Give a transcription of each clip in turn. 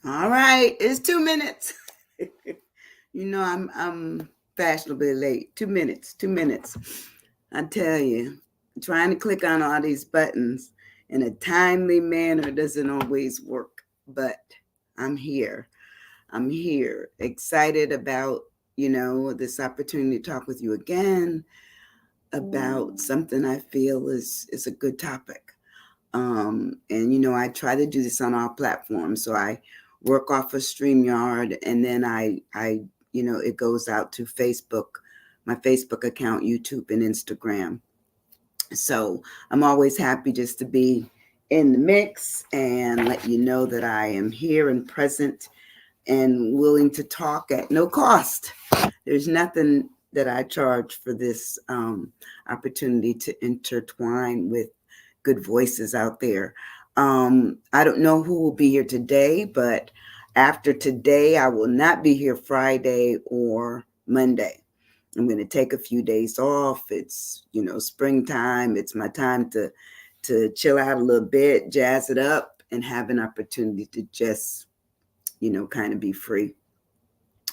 All right, it's 2 minutes. I'm fashionably late. 2 minutes, 2 minutes. I tell you, trying to click on all these buttons in a timely manner doesn't always work. But I'm here. I'm here, excited about this opportunity to talk with you again about something I feel is a good topic. And I try to do this on all platforms. So I work off of StreamYard, and then it goes out to Facebook, my Facebook account, YouTube, and Instagram. So I'm always happy just to be in the mix and let you know that I am here and present and willing to talk at no cost. There's nothing that I charge for this opportunity to intertwine with good voices out there. I don't know who will be here today, but after today, I will not be here Friday or Monday. I'm going to take a few days off. It's springtime. It's my time to chill out a little bit, jazz it up, and have an opportunity to just kind of be free.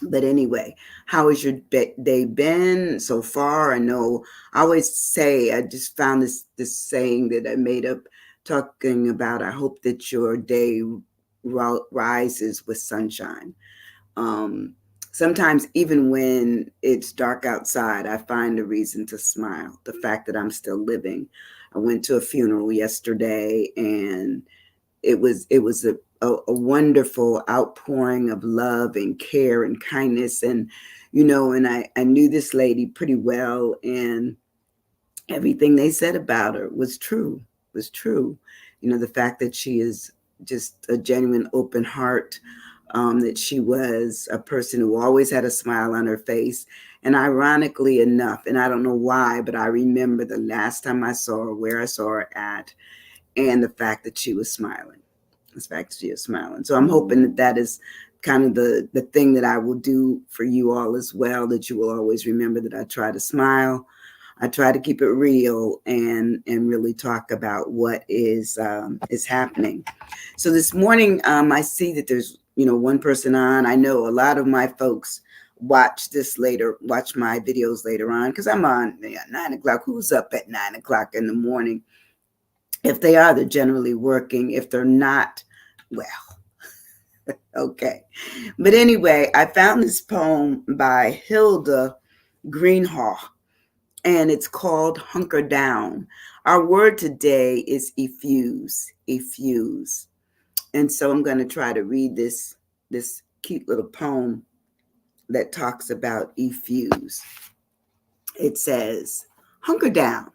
But anyway, how has your day been so far? I know I always say, I just found this saying that I made up talking about, I hope that your day rises with sunshine. Um, Sometimes even when it's dark outside, I find a reason to smile. The fact that I'm still living. I went to a funeral yesterday, and it was a wonderful outpouring of love and care and kindness. And I knew this lady pretty well, and everything they said about her was true. The fact that she is just a genuine open heart, that she was a person who always had a smile on her face. And ironically enough, and I don't know why, but I remember the last time I saw her, where I saw her at, and the fact that she was smiling. The fact that she is smiling. So I'm hoping that is kind of the thing that I will do for you all as well, that you will always remember that I try to smile. I try to keep it real and really talk about what is happening. So this morning, I see that there's one person on. I know a lot of my folks watch my videos later on, because I'm on 9 o'clock. Who's up at 9 o'clock in the morning? If they are, they're generally working. If they're not, well, okay. But anyway, I found this poem by Hilda Greenhaw, and it's called Hunker Down. Our word today is effuse, effuse. And so I'm going to try to read this cute little poem that talks about effuse. It says, hunker down.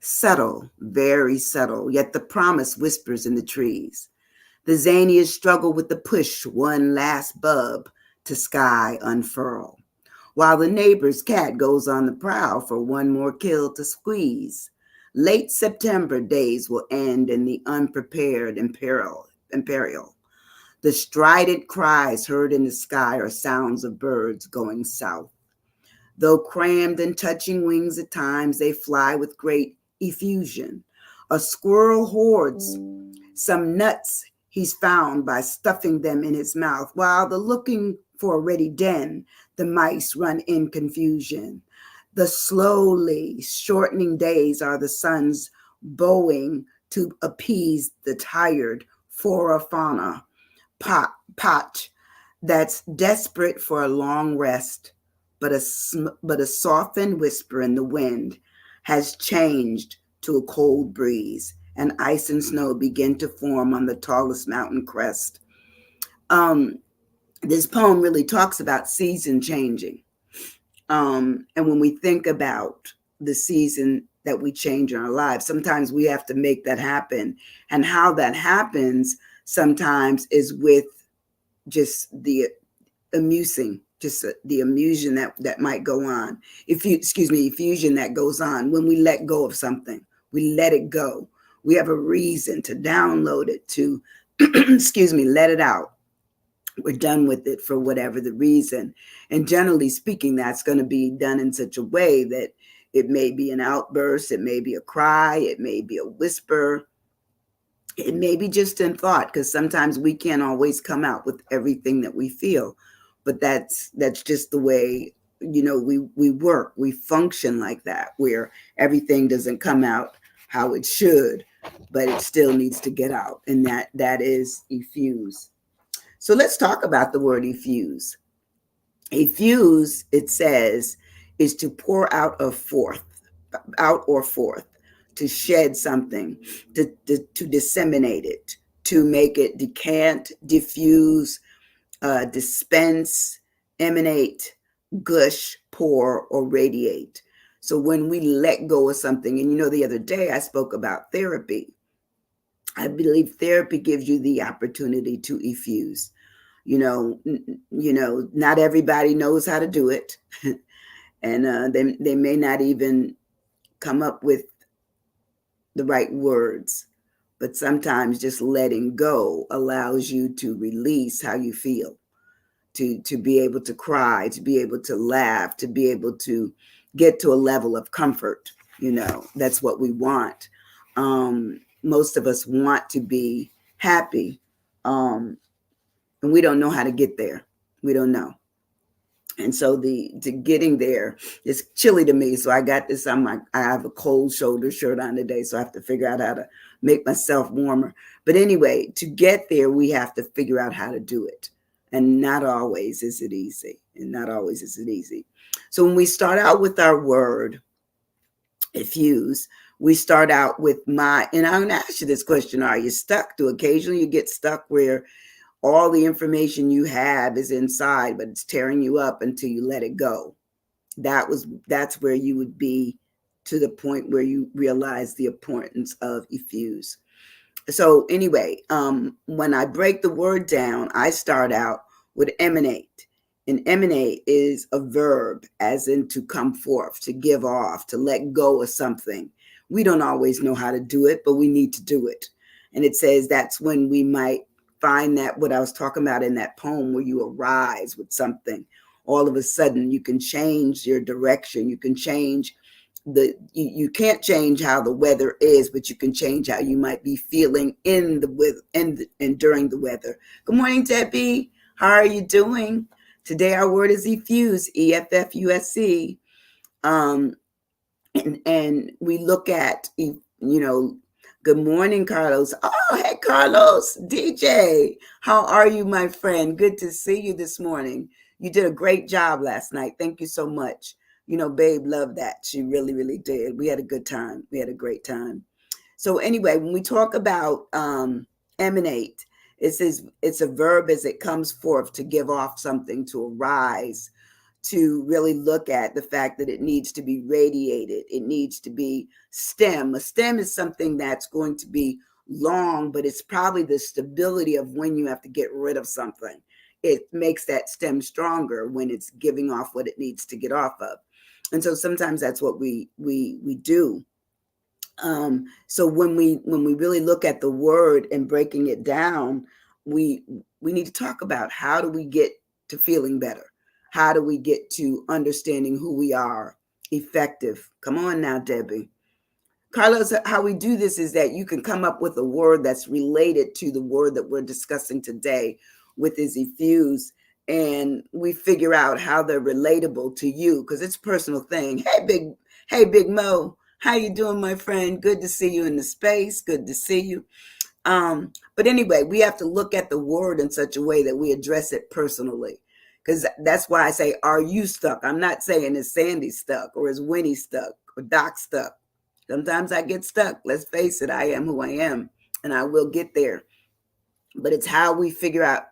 Subtle, very subtle, yet the promise whispers in the trees. The zinnias struggle with the push, one last bub to sky unfurl, while the neighbor's cat goes on the prowl for one more kill to squeeze. Late September days will end in the unprepared imperial. The strident cries heard in the sky are sounds of birds going south. Though crammed and touching wings at times, they fly with great effusion. A squirrel hoards some nuts he's found by stuffing them in his mouth, while the looking for a ready den, the mice run in confusion. The slowly shortening days are the sun's bowing to appease the tired flora fauna pot that's desperate for a long rest, but a softened whisper in the wind has changed to a cold breeze, and ice and snow begin to form on the tallest mountain crest. Um, this poem really talks about season changing. And when we think about the season that we change in our lives, sometimes we have to make that happen. And how that happens sometimes is with just the amusing, just the amusion that might go on. If you excuse me, effusion that goes on when we let go of something, we let it go. We have a reason to download it, to excuse me, let it out. We're done with it for whatever the reason. And generally speaking, that's going to be done in such a way that it may be an outburst, it may be a cry, it may be a whisper, It may be just in thought, because sometimes we can't always come out with everything that we feel, but that's just the way, we work, we function like that, where everything doesn't come out how it should, but it still needs to get out, and that is effuse. So let's talk about the word effuse. Effuse, it says, is to pour out or forth, to shed something, to disseminate it, to make it decant, diffuse, dispense, emanate, gush, pour, or radiate. So when we let go of something, and the other day I spoke about therapy. I believe therapy gives you the opportunity to effuse. Not everybody knows how to do it, and they may not even come up with the right words. But sometimes just letting go allows you to release how you feel, to be able to cry, to be able to laugh, to be able to get to a level of comfort. That's what we want. Most of us want to be happy, and we don't know how to get there. We don't know. And so the getting there is chilly to me. So I got this on I have a cold shoulder shirt on today, so I have to figure out how to make myself warmer. But anyway, to get there, we have to figure out how to do it. And not always is it easy. And not always is it easy. So when we start out with our word, effuse, we start out with and I'm gonna ask you this question: are you stuck? Do occasionally you get stuck where all the information you have is inside, but it's tearing you up until you let it go? That's where you would be, to the point where you realize the importance of effuse. So anyway, when I break the word down, I start out with emanate. And emanate is a verb, as in to come forth, to give off, to let go of something. We don't always know how to do it, but we need to do it. And it says that's when we might find that, what I was talking about in that poem, where you arise with something. All of a sudden, you can change your direction. You can change you can't change how the weather is, but you can change how you might be feeling in the with and during the weather. Good morning, Debbie. How are you doing? Today our word is effuse, EFFUSE. Um, and we look at, good morning, Carlos. Oh, hey, Carlos, DJ. How are you, my friend? Good to see you this morning. You did a great job last night. Thank you so much. Babe loved that. She really, really did. We had a good time. We had a great time. So anyway, when we talk about emanate, it says it's a verb as it comes forth, to give off something, to arise, to really look at the fact that it needs to be radiated. It needs to be stem. A stem is something that's going to be long, but it's probably the stability of when you have to get rid of something. It makes that stem stronger when it's giving off what it needs to get off of. And so sometimes that's what we do. So when we really look at the word and breaking it down, we need to talk about, how do we get to feeling better? How do we get to understanding who we are? Effective. Come on now, Debbie. Carlos, how we do this is that you can come up with a word that's related to the word that we're discussing today, with is effuse, and we figure out how they're relatable to you, because it's a personal thing. Hey, Big Mo. How you doing, my friend? Good to see you in the space. Good to see you. But anyway, we have to look at the word in such a way that we address it personally. Because that's why I say, are you stuck? I'm not saying is Sandy stuck, or is Winnie stuck, or Doc stuck. Sometimes I get stuck. Let's face it, I am who I am, and I will get there. But it's how we figure out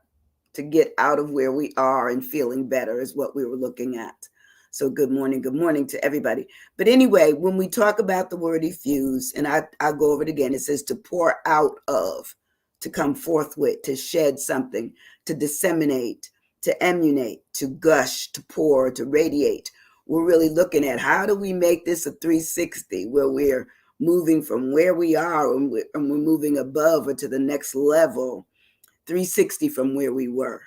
to get out of where we are and feeling better is what we were looking at. So good morning to everybody. But anyway, when we talk about the word effuse, and I'll go over it again, it says to pour out of, to come forth with, to shed something, to disseminate, to emanate, to gush, to pour, to radiate. We're really looking at, how do we make this a 360, where we're moving from where we are and we're moving above or to the next level, 360 from where we were.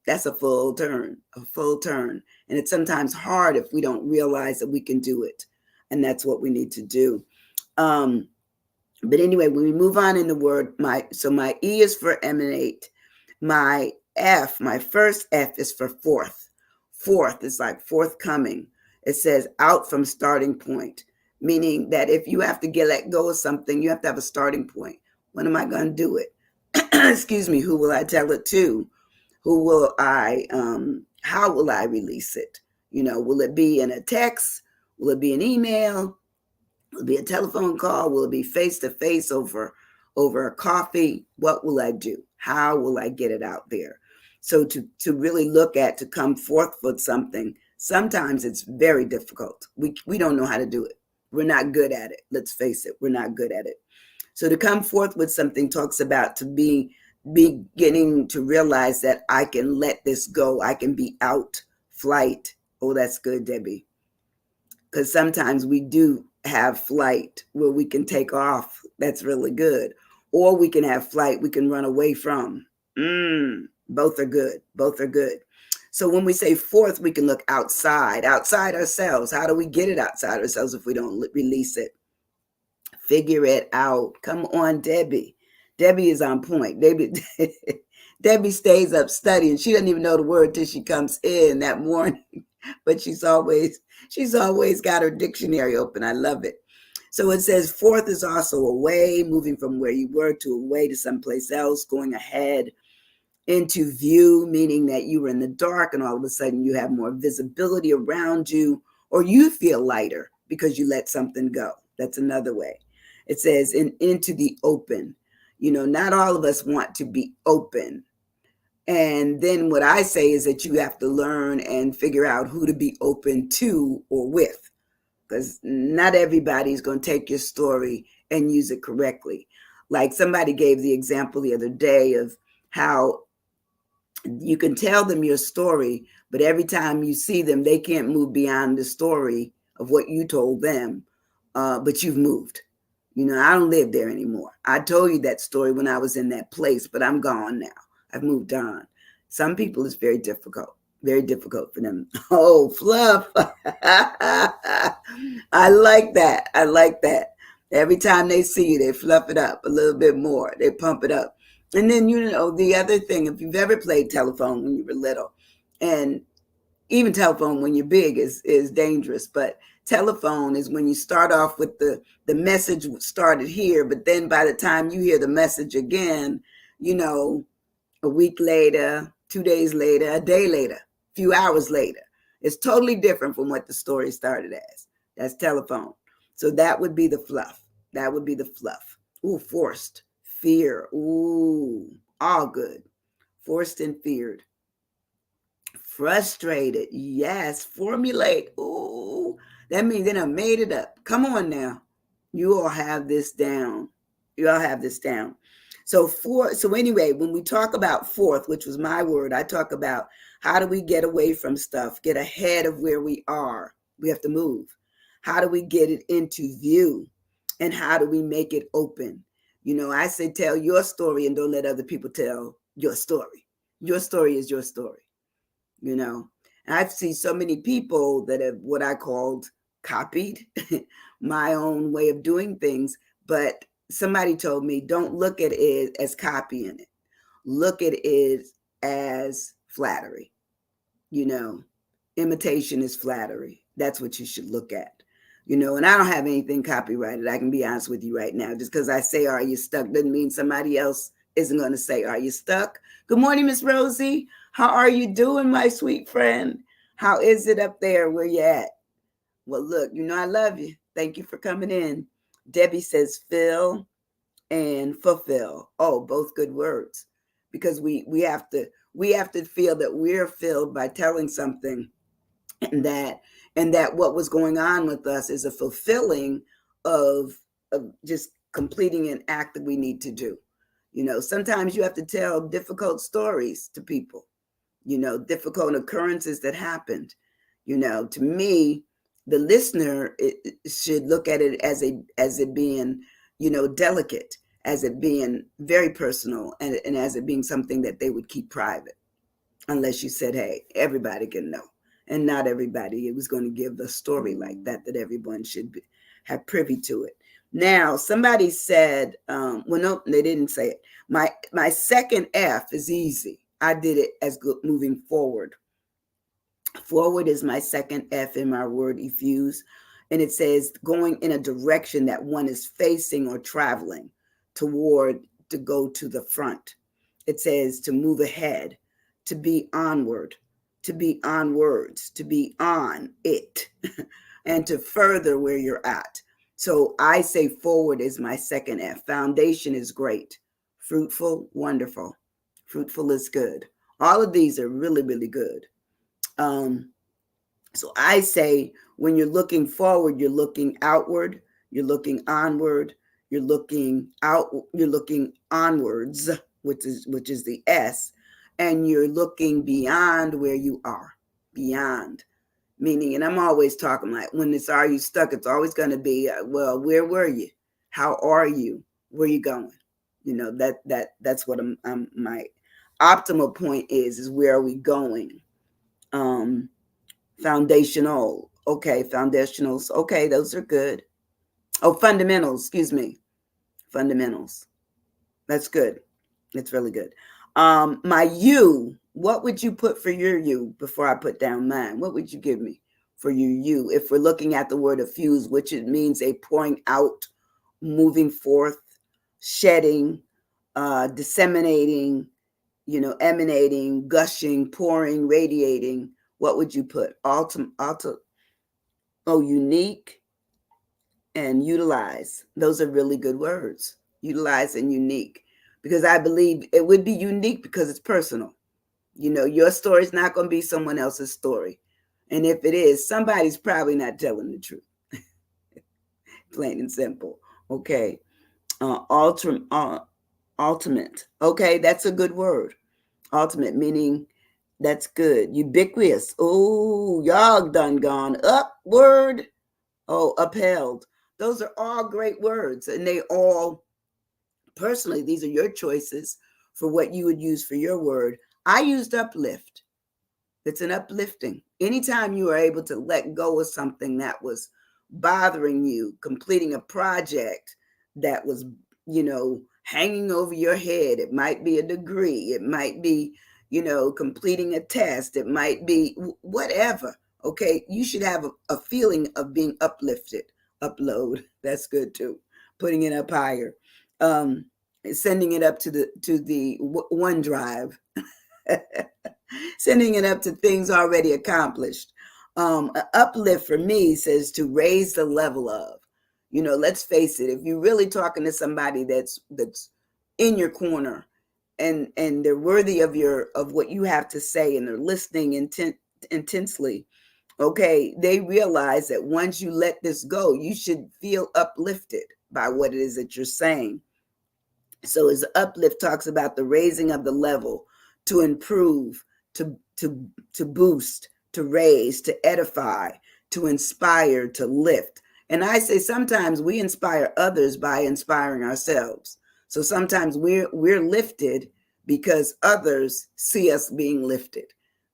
That's a full turn. And it's sometimes hard if we don't realize that we can do it. And that's what we need to do. But anyway, when we move on in the word, my E is for emanate. My F, my first F is for forth. Forth is like forthcoming. It says out from starting point, meaning that if you have to let go of something, you have to have a starting point. When am I going to do it? Excuse me. Who will I tell it to? Who will I? How will I release it? Will it be in a text? Will it be an email? Will it be a telephone call? Will it be face to face over a coffee? What will I do? How will I get it out there? So to really look at, to come forth with something, sometimes it's very difficult. We don't know how to do it. We're not good at it. Let's face it, we're not good at it. So to come forth with something talks about to be beginning to realize that I can let this go. I can be out flight. Oh, that's good, Debbie. Because sometimes we do have flight where we can take off. That's really good. Or we can have flight we can run away from. Both are good. Both are good. So when we say forth, we can look outside ourselves. How do we get it outside ourselves if we don't release it? Figure it out. Come on, Debbie. Debbie is on point. Debbie stays up studying. She doesn't even know the word till she comes in that morning, but she's always got her dictionary open. I love it. So it says forth is also away, moving from where you were to away to someplace else, going ahead, into view, meaning that you were in the dark and all of a sudden you have more visibility around you, or you feel lighter because you let something go. That's another way. It says into the open. Not all of us want to be open. And then what I say is that you have to learn and figure out who to be open to or with, because not everybody's going to take your story and use it correctly. Like somebody gave the example the other day of how you can tell them your story, but every time you see them, they can't move beyond the story of what you told them. But you've moved. I don't live there anymore. I told you that story when I was in that place, but I'm gone now. I've moved on. Some people, it's very difficult for them. Oh, fluff. I like that. I like that. Every time they see you, they fluff it up a little bit more. They pump it up. And then, the other thing, if you've ever played telephone when you were little, and even telephone when you're big is dangerous, but telephone is when you start off with the message started here, but then by the time you hear the message again, a week later, 2 days later, a day later, a few hours later, it's totally different from what the story started as. That's telephone. So that would be the fluff. That would be the fluff. Ooh, forced, fear. Ooh, all good. Forced and feared. Frustrated. Yes. Formulate. Ooh, that means they done made it up. Come on now. You all have this down. You all have this down. So anyway, when we talk about forth, which was my word, I talk about how do we get away from stuff, get ahead of where we are. We have to move. How do we get it into view? And how do we make it open? I say tell your story and don't let other people tell your story. Your story is your story. And I've seen so many people that have what I called copied my own way of doing things, but somebody told me don't look at it as copying it. Look at it as flattery. Imitation is flattery. That's what you should look at. And I don't have anything copyrighted. I can be honest with you right now. Just because I say, are you stuck, doesn't mean somebody else isn't going to say, are you stuck? Good morning, Miss Rosie. How are you doing, my sweet friend? How is it up there where you at? Well, look, I love you. Thank you for coming in. Debbie says fill and fulfill. Oh, both good words. Because we have to feel that we're filled by telling something, and that what was going on with us is a fulfilling of just completing an act that we need to do. Sometimes you have to tell difficult stories to people, difficult occurrences that happened. To me, the listener should look at it as it being, delicate, as it being very personal, and as it being something that they would keep private, unless you said, hey, everybody can know. And not everybody was going to give a story like that everyone should have privy to it. Now, somebody said, well, no, they didn't say it. My second F is easy. I did it as good moving forward. Forward is my second F in my word effuse. And it says going in a direction that one is facing or traveling toward, to go to the front. It says to move ahead, to be onward, to be onwards, to be on it, and to further where you're at. So I say forward is my second F. Foundation is great. Fruitful, wonderful. Fruitful is good. All of these are really, really good. Um, so I say when you're looking forward, you're looking outward, you're looking onward, you're looking out, you're looking onwards, which is the S, and you're looking beyond where you are. Beyond. Meaning, and I'm always talking like when it's are you stuck, it's always going to be, well, where were you? How are you? Where are you going? You know, that's what my optimal point is where are we going? Um, Foundational. Okay, foundationals. Okay, those are good. Oh, fundamentals, excuse me. Fundamentals. That's good. That's really good. My you, what would you put for your you before I put down mine? What would you give me for your you? If we're looking at the word effuse, which it means a pouring out, moving forth, shedding, disseminating, emanating, gushing, pouring, radiating. What would you put? Unique and utilize. Those are really good words. Utilize and unique. Because I believe it would be unique because it's personal. Your story is not going to be someone else's story. And if it is, somebody's probably not telling the truth. Plain and simple. Okay. Ultimate. Okay, that's a good word. Ultimate, meaning that's good. Ubiquitous. Oh, y'all done gone upward. Oh, upheld. Those are all great words. And they all, personally, these are your choices for what you would use for your word. I used uplift. It's an uplifting. Anytime you are able to let go of something that was bothering you, completing a project that was, hanging over your head. It might be a degree. It might be, completing a test. It might be whatever. Okay. You should have a feeling of being uplifted. Upload. That's good too. Putting it up higher. Sending it up to the OneDrive. Sending it up to things already accomplished. An uplift for me says to raise the level of. Let's face it. If you're really talking to somebody that's in your corner, and they're worthy of what you have to say, and they're listening intensely, okay, they realize that once you let this go, you should feel uplifted by what it is that you're saying. So as uplift talks about the raising of the level, to improve, to boost, to raise, to edify, to inspire, to lift. And I say sometimes we inspire others by inspiring ourselves. So sometimes we're lifted because others see us being lifted.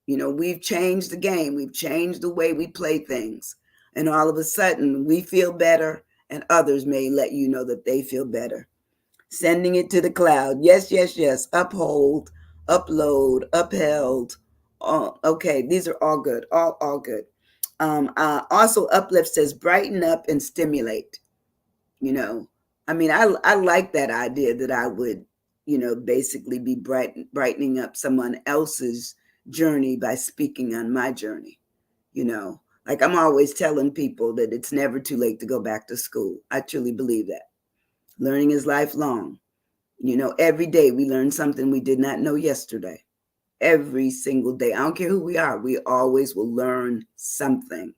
We've changed the game. We've changed the way we play things. And all of a sudden we feel better, and others may let you know that they feel better. Sending it to the cloud. Yes, yes, yes. Uphold, upload, upheld. Okay, these are all good. All good. Also, uplift says brighten up and stimulate. I like that idea that I would, basically be brightening up someone else's journey by speaking on my journey. Like I'm always telling people that it's never too late to go back to school. I truly believe that. Learning is lifelong. Every day we learn something we did not know yesterday. Every single day. I don't care who we are. We always will learn something.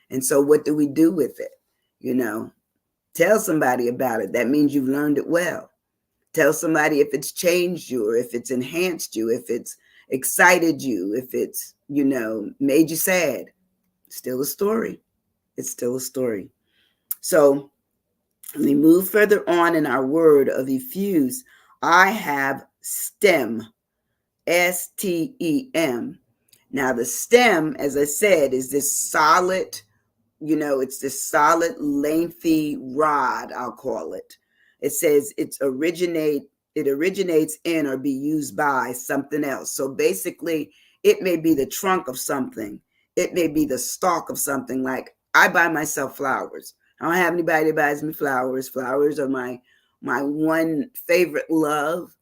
And so what do we do with it? Tell somebody about it. That means you've learned it well. Tell somebody if it's changed you, or if it's enhanced you, if it's excited you, if it's, made you sad. Still a story. It's still a story. So we move further on in our word of effuse. I have STEM, STEM. Now, the stem, as I said, is this solid It's this solid, lengthy rod, I'll call it. It says it originates in or be used by something else. So basically, it may be the trunk of something. It may be the stalk of something. Like I buy myself flowers. I don't have anybody that buys me flowers. Flowers are my one favorite love,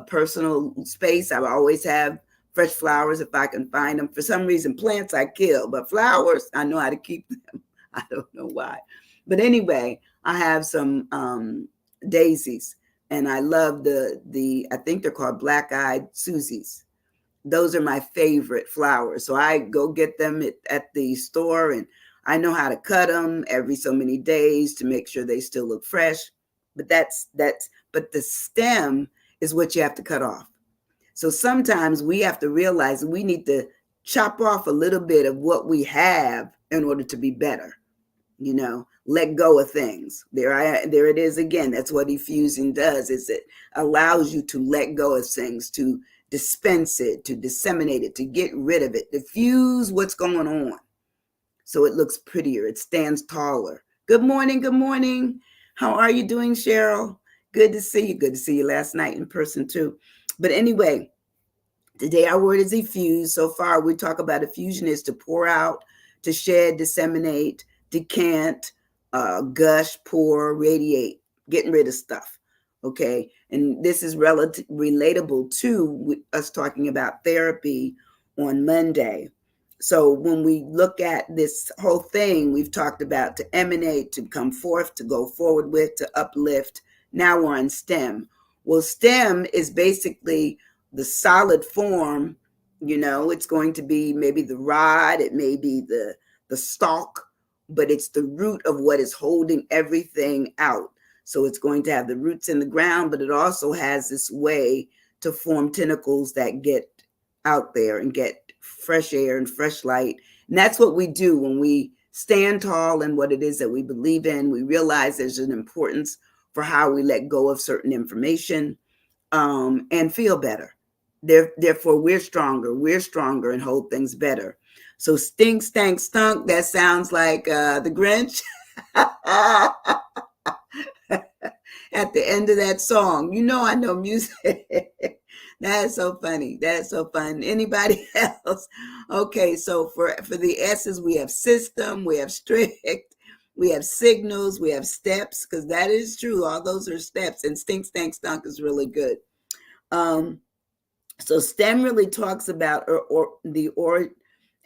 personal space. I always have fresh flowers if I can find them. For some reason, plants I kill, but flowers, I know how to keep them. I don't know why. But anyway, I have some daisies, and I love the I think they're called black-eyed Susies. Those are my favorite flowers. So I go get them at the store, and I know how to cut them every so many days to make sure they still look fresh. But but the stem is what you have to cut off. So sometimes we have to realize we need to chop off a little bit of what we have in order to be better. Let go of things. There it is again. That's what effusing does, is it allows you to let go of things, to dispense it, to disseminate it, to get rid of it, diffuse what's going on so it looks prettier, it stands taller. Good morning, good morning. How are you doing, Cheryl? Good to see you. Good to see you last night in person too. But anyway, today our word is effuse. So far, we talk about effusion is to pour out, to shed, disseminate, decant, gush, pour, radiate, getting rid of stuff. Okay. And this is relatable to us talking about therapy on Monday. So when we look at this whole thing, we've talked about to emanate, to come forth, to go forward with, to uplift. Now we're on STEM. Well, STEM is basically the solid form. It's going to be maybe the rod, it may be the stalk, but it's the root of what is holding everything out. So it's going to have the roots in the ground, but it also has this way to form tentacles that get out there and get fresh air and fresh light. And that's what we do when we stand tall in what it is that we believe in. We realize there's an importance for how we let go of certain information, and feel better. Therefore, we're stronger and hold things better. So stink, stank, stunk, that sounds like the Grinch. At the end of that song, I know music. That's so funny. That's so fun. Anybody else? Okay, so for the S's, we have system, we have strict, we have signals, we have steps, because that is true. All those are steps, and stink, stank, stunk is really good. So STEM really talks about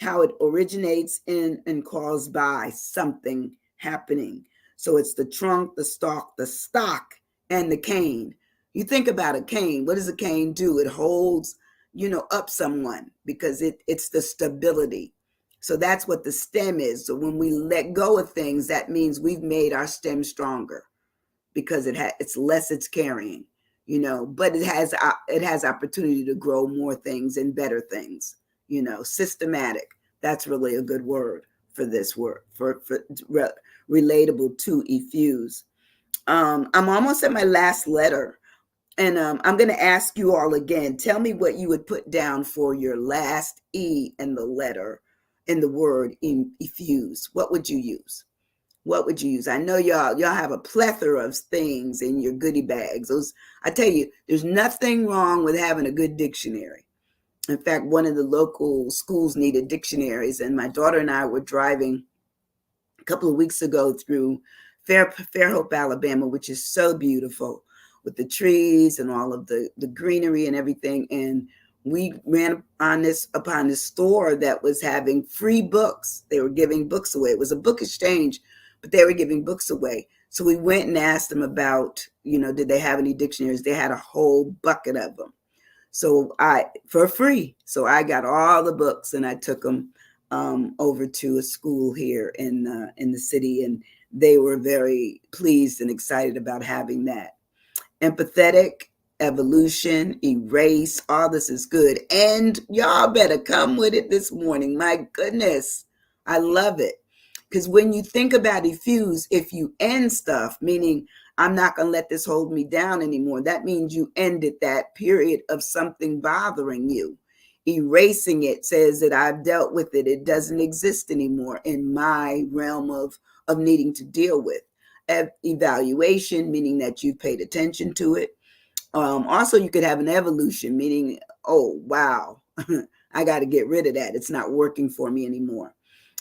how it originates in and caused by something happening. So it's the trunk, the stalk, the stock, and the cane. You think about a cane. What does a cane do? It holds, up someone because it's the stability. So that's what the stem is. So when we let go of things, that means we've made our stem stronger because it's less it's carrying, but it has opportunity to grow more things and better things, systematic. That's really a good word for this word, for relatable to effuse. I'm almost at my last letter, and I'm going to ask you all again. Tell me what you would put down for your last E in the letter, in the word effuse. What would you use? What would you use? I know y'all have a plethora of things in your goodie bags. I tell you, there's nothing wrong with having a good dictionary. In fact, one of the local schools needed dictionaries, and my daughter and I were driving a couple of weeks ago through Fairhope, Alabama, which is so beautiful with the trees and all of the greenery and everything. And we ran upon this store that was having free books. They were giving books away. It was a book exchange, but they were giving books away. So we went and asked them about, did they have any dictionaries? They had a whole bucket of them. So for free. So I got all the books and I took them over to a school here in the city, and they were very pleased and excited about having that. Empathetic, evolution, erase, all this is good. And y'all better come with it this morning. My goodness, I love it. Because when you think about effuse, if you end stuff, meaning I'm not going to let this hold me down anymore, that means you ended that period of something bothering you. Erasing it says that I've dealt with it. It doesn't exist anymore in my realm of needing to deal with. Evaluation, meaning that you've paid attention to it. Also, you could have an evolution, meaning, oh, wow, I got to get rid of that. It's not working for me anymore.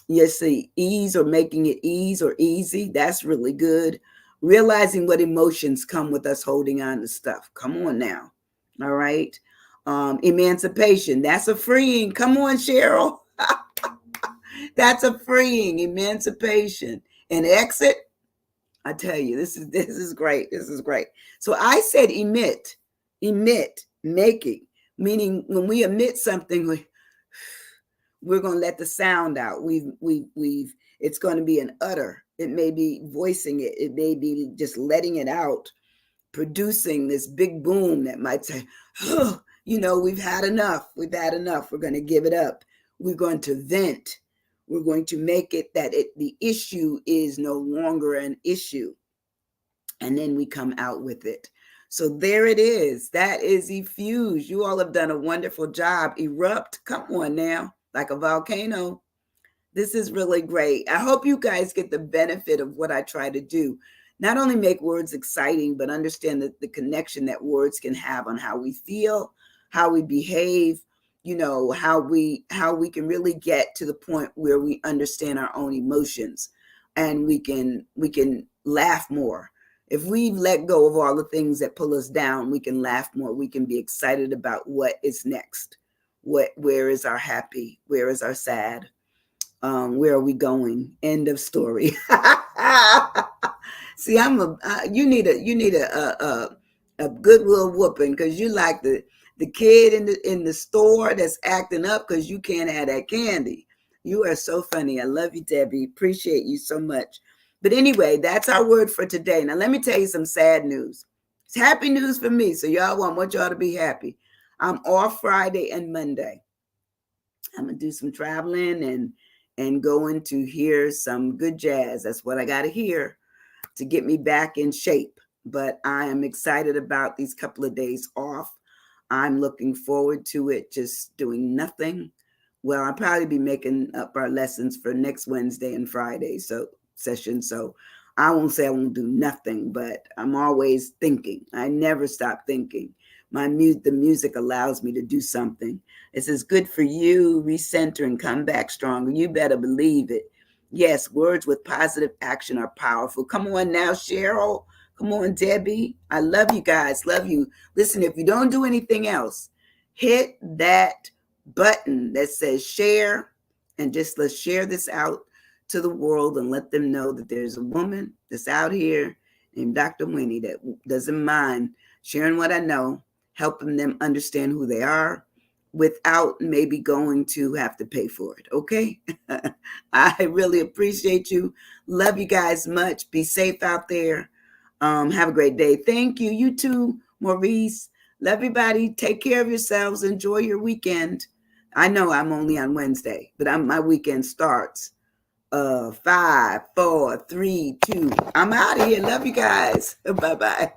You see, ease or making it ease or easy. That's really good. Realizing what emotions come with us holding on to stuff. Come on now. All right. Emancipation. That's a freeing. Come on, Cheryl. That's a freeing emancipation. And exit. I tell you, this is great. This is great. So I said emit, making, meaning when we emit something, we're going to let the sound out. It's going to be an utter. It may be voicing it. It may be just letting it out, producing this big boom that might say, oh, we've had enough. We've had enough. We're going to give it up. We're going to vent. We're going to make it that the issue is no longer an issue. And then we come out with it. So there it is. That is EFFUSE. You all have done a wonderful job. Erupt. Come on now. Like a volcano. This is really great. I hope you guys get the benefit of what I try to do. Not only make words exciting, but understand the connection that words can have on how we feel, how we behave, how we can really get to the point where we understand our own emotions, and we can laugh more. If we let go of all the things that pull us down, we can laugh more. We can be excited about what is next. Where is our happy? Where is our sad? Where are we going? End of story. See, you need a goodwill whooping, because you like the kid in the store that's acting up because you can't have that candy. You are so funny. I love you, Debbie. Appreciate you so much. But anyway, that's our word for today. Now, let me tell you some sad news. It's happy news for me. So I want y'all to be happy. I'm off Friday and Monday. I'm going to do some traveling and going to hear some good jazz. That's what I got to hear to get me back in shape. But I am excited about these couple of days off. I'm looking forward to it, just doing nothing. Well, I'll probably be making up our lessons for next Wednesday and Friday session. So I won't say I won't do nothing, but I'm always thinking. I never stop thinking. The music allows me to do something. It says, good for you, recenter and come back stronger. You better believe it. Yes, words with positive action are powerful. Come on now, Cheryl. Come on, Debbie. I love you guys. Love you. Listen, if you don't do anything else, hit that button that says share, and just let's share this out to the world and let them know that there's a woman that's out here named Dr. Winnie that doesn't mind sharing what I know, helping them understand who they are without maybe going to have to pay for it. Okay. I really appreciate you. Love you guys much. Be safe out there. Have a great day. Thank you. You too, Maurice. Love everybody. Take care of yourselves. Enjoy your weekend. I know I'm only on Wednesday, but my weekend starts 5, 4, 3, 2. I'm out of here. Love you guys. Bye-bye.